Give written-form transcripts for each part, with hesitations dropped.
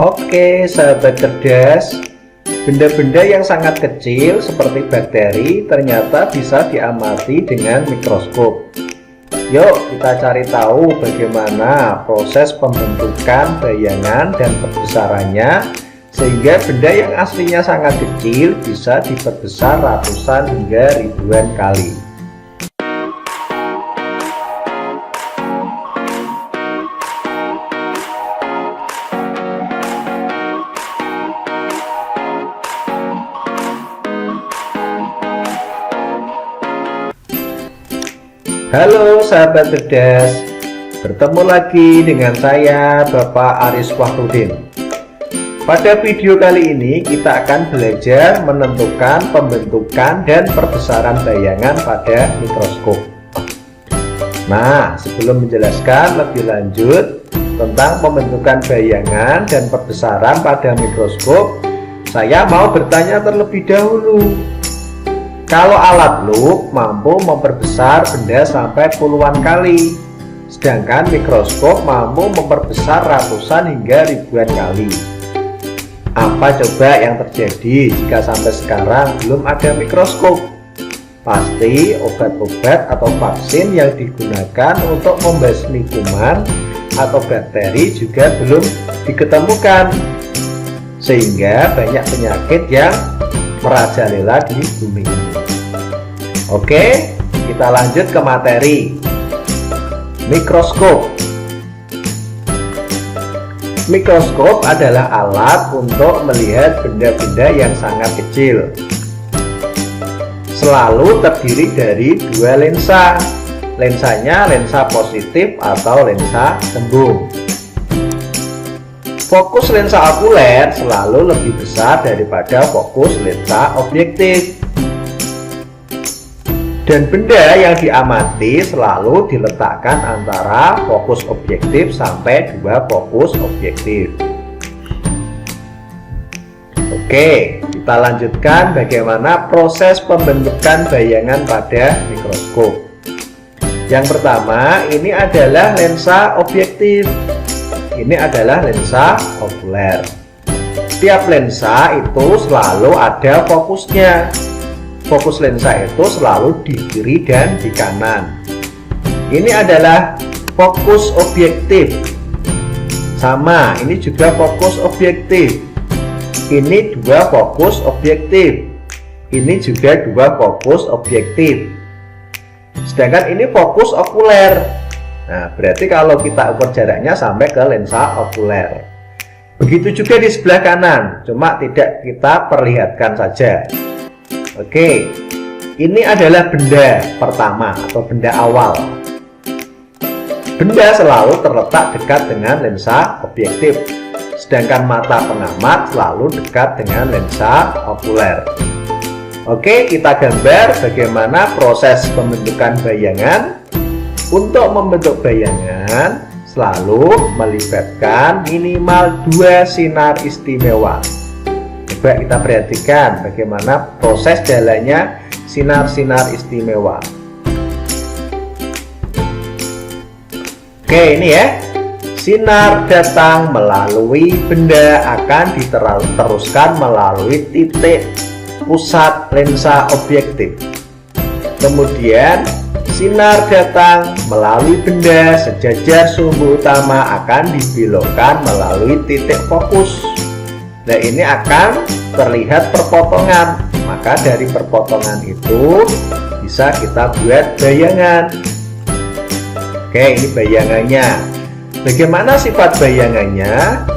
Oke, sahabat cerdas, benda-benda yang sangat kecil seperti bakteri ternyata bisa diamati dengan mikroskop. Yuk kita cari tahu bagaimana proses pembentukan bayangan dan perbesarannya, sehingga benda yang aslinya sangat kecil bisa diperbesar ratusan hingga ribuan kali. Halo sahabat cerdas, bertemu lagi dengan saya Bapak Aris Wahrudin. Pada video kali ini kita akan belajar menentukan pembentukan dan perbesaran bayangan pada mikroskop. Nah, sebelum menjelaskan lebih lanjut tentang pembentukan bayangan dan perbesaran pada mikroskop, saya mau bertanya terlebih dahulu. Kalau alat loop mampu memperbesar benda sampai puluhan kali, sedangkan mikroskop mampu memperbesar ratusan hingga ribuan kali. Apa coba yang terjadi jika sampai sekarang belum ada mikroskop? Pasti obat-obat atau vaksin yang digunakan untuk membasmi kuman atau bakteri juga belum diketemukan, sehingga banyak penyakit yang merajalela di bumi ini. Oke, kita lanjut ke materi. Mikroskop. Mikroskop adalah alat untuk melihat benda-benda yang sangat kecil. Selalu terdiri dari dua lensa. Lensanya lensa positif atau lensa tembung. Fokus lensa okuler selalu lebih besar daripada fokus lensa objektif. Dan benda yang diamati selalu diletakkan antara fokus objektif sampai dua fokus objektif. Oke, kita lanjutkan bagaimana proses pembentukan bayangan pada mikroskop. Yang pertama, ini adalah lensa objektif. Ini adalah lensa okuler. Setiap lensa itu selalu ada fokusnya. Fokus lensa itu selalu di kiri dan di kanan. Ini adalah fokus objektif. Sama, ini juga fokus objektif. Ini dua fokus objektif. Ini juga dua fokus objektif. Sedangkan ini fokus okuler. Nah, berarti kalau kita ukur jaraknya sampai ke lensa okuler. Begitu juga di sebelah kanan, cuma tidak kita perlihatkan saja. Oke, ini adalah benda pertama atau benda awal. Benda selalu terletak dekat dengan lensa objektif, sedangkan mata pengamat selalu dekat dengan lensa okuler. Oke, kita gambar bagaimana proses pembentukan bayangan. Untuk membentuk bayangan selalu melibatkan minimal dua sinar istimewa. Coba kita perhatikan bagaimana proses jalannya sinar-sinar istimewa. Oke, ini ya. Sinar datang melalui benda akan diteruskan melalui titik pusat lensa objektif. Kemudian sinar datang melalui benda sejajar sumbu utama akan dibelokkan melalui titik fokus. Nah, ini akan terlihat perpotongan. Maka dari perpotongan itu bisa kita buat bayangan. Oke, ini bayangannya. Bagaimana sifat bayangannya?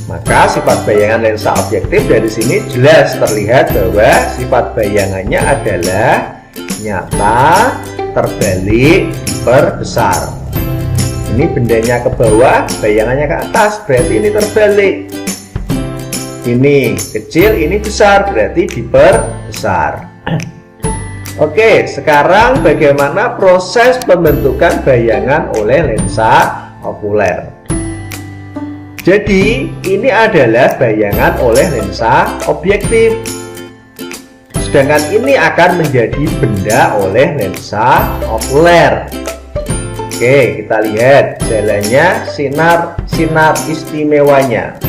Maka sifat bayangan lensa objektif dari sini jelas terlihat bahwa sifat bayangannya adalah nyata, terbalik, diperbesar. Ini bendanya ke bawah, bayangannya ke atas, berarti ini terbalik. Ini kecil, ini besar, berarti diperbesar. Oke, sekarang bagaimana proses pembentukan bayangan oleh lensa okuler. Jadi, ini adalah bayangan oleh lensa objektif. Sedangkan ini akan menjadi benda oleh lensa okuler. Oke, kita lihat jalannya sinar istimewanya.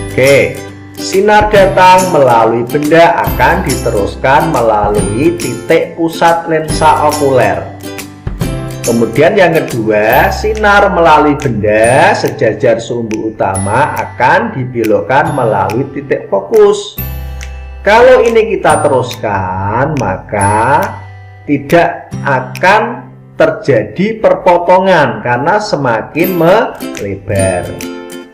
Oke, sinar datang melalui benda akan diteruskan melalui titik pusat lensa okuler. Kemudian yang kedua, sinar melalui benda sejajar sumbu utama akan dibelokkan melalui titik fokus. Kalau ini kita teruskan, maka tidak akan terjadi perpotongan karena semakin melebar.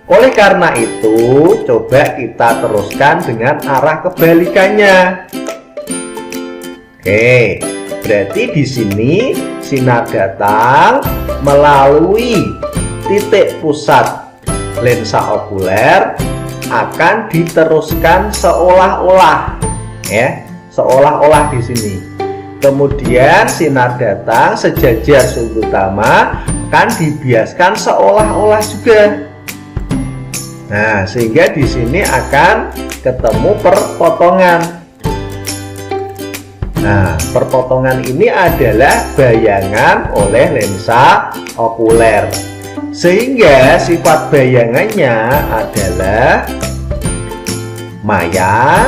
Oleh karena itu, coba kita teruskan dengan arah kebalikannya. Oke, berarti di sini sinar datang melalui titik pusat lensa okuler akan diteruskan seolah-olah, ya, seolah-olah di sini. Kemudian sinar datang sejajar sumbu utama akan dibiaskan seolah-olah juga. Nah, sehingga di sini akan ketemu perpotongan. Nah, perpotongan ini adalah bayangan oleh lensa okuler. Sehingga sifat bayangannya adalah maya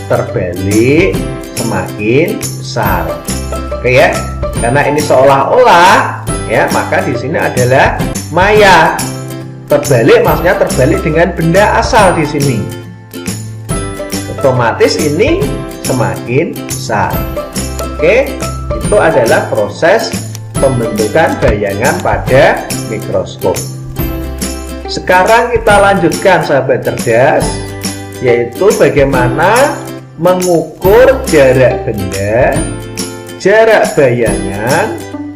terbalik semakin besar. Oke ya, karena ini seolah-olah ya, maka di sini adalah maya. Terbalik maksudnya terbalik dengan benda asal di sini. Otomatis ini semakin besar. Oke, itu adalah proses pembentukan bayangan pada mikroskop. Sekarang kita lanjutkan sahabat cerdas, yaitu bagaimana mengukur jarak benda, jarak bayangan,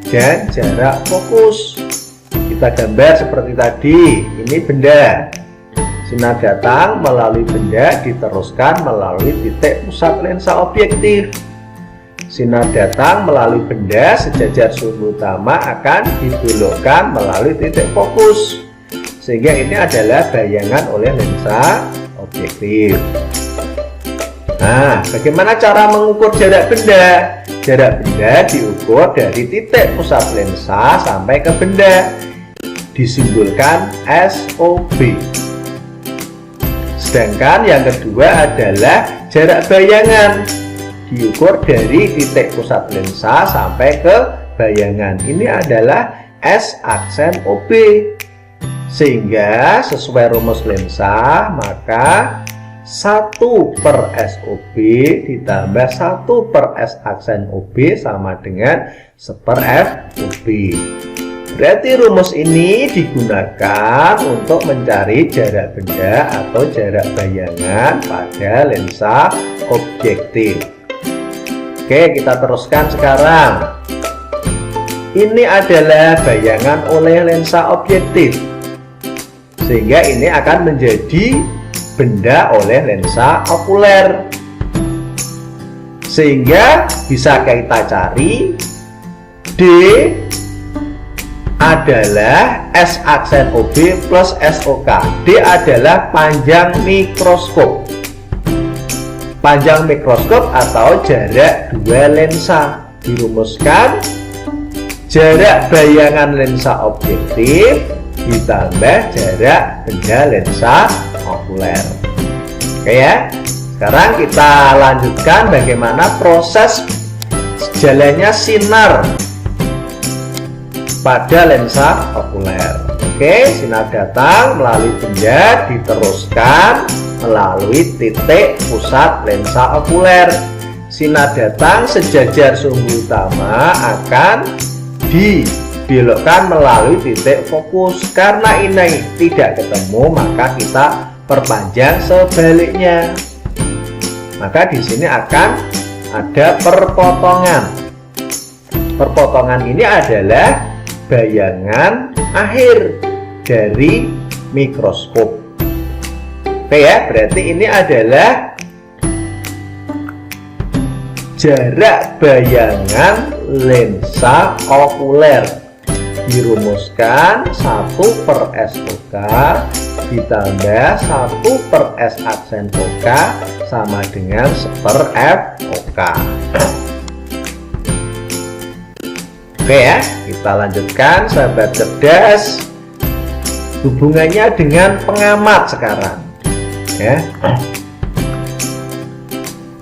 dan jarak fokus. Kita gambar seperti tadi. Ini benda, sinar datang melalui benda diteruskan melalui titik pusat lensa objektif. Sinar datang melalui benda sejajar sumbu utama akan dibelokkan melalui titik fokus, sehingga ini adalah bayangan oleh lensa objektif. Nah, bagaimana cara mengukur jarak benda? Jarak benda diukur dari titik pusat lensa sampai ke benda, disimbolkan SOB. Sedangkan yang kedua adalah jarak bayangan, diukur dari titik pusat lensa sampai ke bayangan. Ini adalah S aksen OB. Sehingga sesuai rumus lensa, maka 1/SOB ditambah 1/S aksen OB sama dengan 1/FOB. Berarti rumus ini digunakan untuk mencari jarak benda atau jarak bayangan pada lensa objektif. Oke, kita teruskan sekarang. Ini adalah bayangan oleh lensa objektif, sehingga ini akan menjadi benda oleh lensa okuler. Sehingga bisa kita cari D adalah S aksen OB plus SOK. D adalah panjang mikroskop. Panjang mikroskop atau jarak dua lensa. Dirumuskan jarak bayangan lensa objektif ditambah jarak benda lensa okuler. Oke ya. Sekarang kita lanjutkan bagaimana proses jalannya sinar pada lensa okuler. Oke, sinar datang melalui benda diteruskan melalui titik pusat lensa okuler. Sinar datang sejajar sumbu utama akan dibelokkan melalui titik fokus. Karena ini tidak ketemu, maka kita perpanjang sebaliknya. Maka di sini akan ada perpotongan. Perpotongan ini adalah bayangan akhir dari mikroskop. Oke ya, berarti ini adalah jarak bayangan lensa okuler. Dirumuskan 1/SOK ditambah 1/S aksen OK sama dengan 1/FOK. Oke ya, kita lanjutkan sahabat cerdas. Hubungannya dengan pengamat sekarang ya.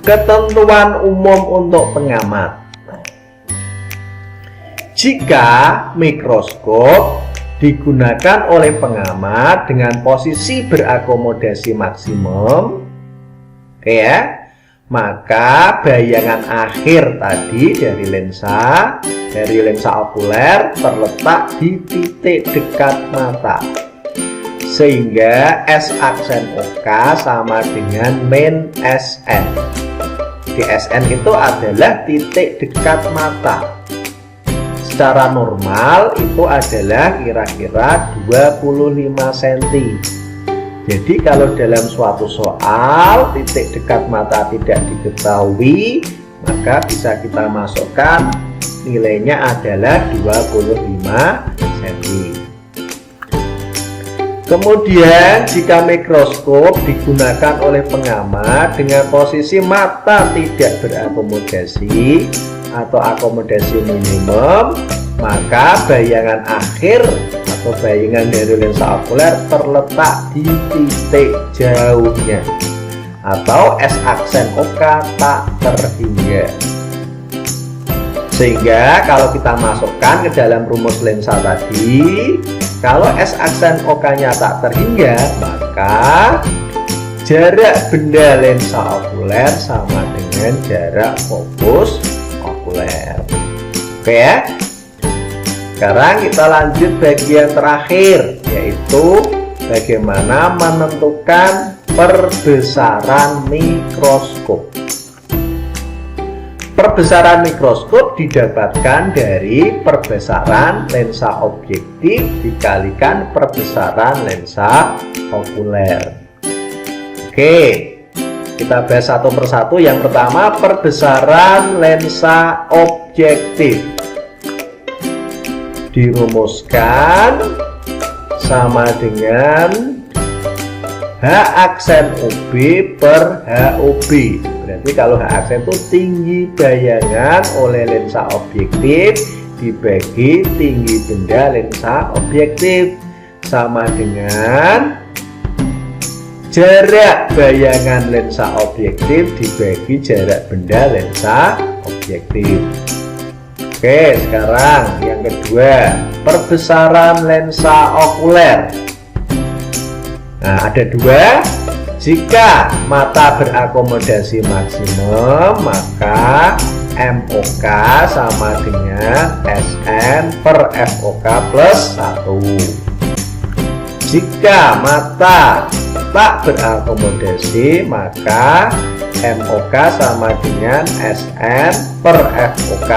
Ketentuan umum untuk pengamat. Jika mikroskop digunakan oleh pengamat dengan posisi berakomodasi maksimum, oke ya, maka bayangan akhir tadi dari lensa okuler terletak di titik dekat mata, sehingga S aksen OK sama dengan min SN. Di SN itu adalah titik dekat mata. Secara normal itu adalah kira-kira 25 cm. Jadi kalau dalam suatu soal titik dekat mata tidak diketahui, maka bisa kita masukkan nilainya adalah 25 cm. Kemudian jika mikroskop digunakan oleh pengamat dengan posisi mata tidak berakomodasi atau akomodasi minimum, maka bayangan akhir atau bayangan dari lensa okuler terletak di titik jauhnya atau S aksen OK tak terhingga. Sehingga kalau kita masukkan ke dalam rumus lensa tadi, kalau S aksen OK-nya tak terhingga, maka jarak benda lensa okuler sama dengan jarak fokus okuler. Oke ya. Sekarang kita lanjut bagian terakhir, yaitu bagaimana menentukan perbesaran mikroskop. Perbesaran mikroskop didapatkan dari perbesaran lensa objektif dikalikan perbesaran lensa okuler. Oke, kita bahas satu persatu. Yang pertama, perbesaran lensa objektif dirumuskan sama dengan H aksen OB per HOB. Berarti kalau H aksen itu tinggi bayangan oleh lensa objektif dibagi tinggi benda lensa objektif, sama dengan jarak bayangan lensa objektif dibagi jarak benda lensa objektif. Oke, sekarang yang kedua, perbesaran lensa okuler. Nah, ada dua. Jika mata berakomodasi maksimum, maka MOK sama dengan SN per FOK plus 1. Jika mata tak berakomodasi, maka MOK sama dengan SN per FOK.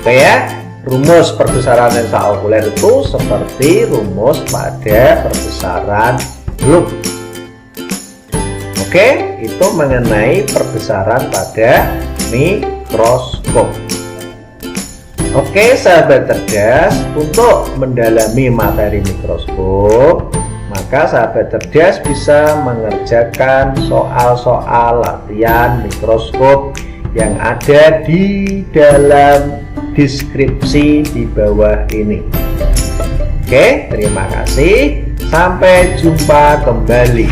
Oke ya, rumus perbesaran lensa okuler itu seperti rumus pada perbesaran loop. Oke, itu mengenai perbesaran pada mikroskop. Oke sahabat cerdas, untuk mendalami materi mikroskop, maka sahabat cerdas bisa mengerjakan soal-soal latihan mikroskop yang ada di dalam deskripsi di bawah ini. Oke, terima kasih. Sampai jumpa kembali.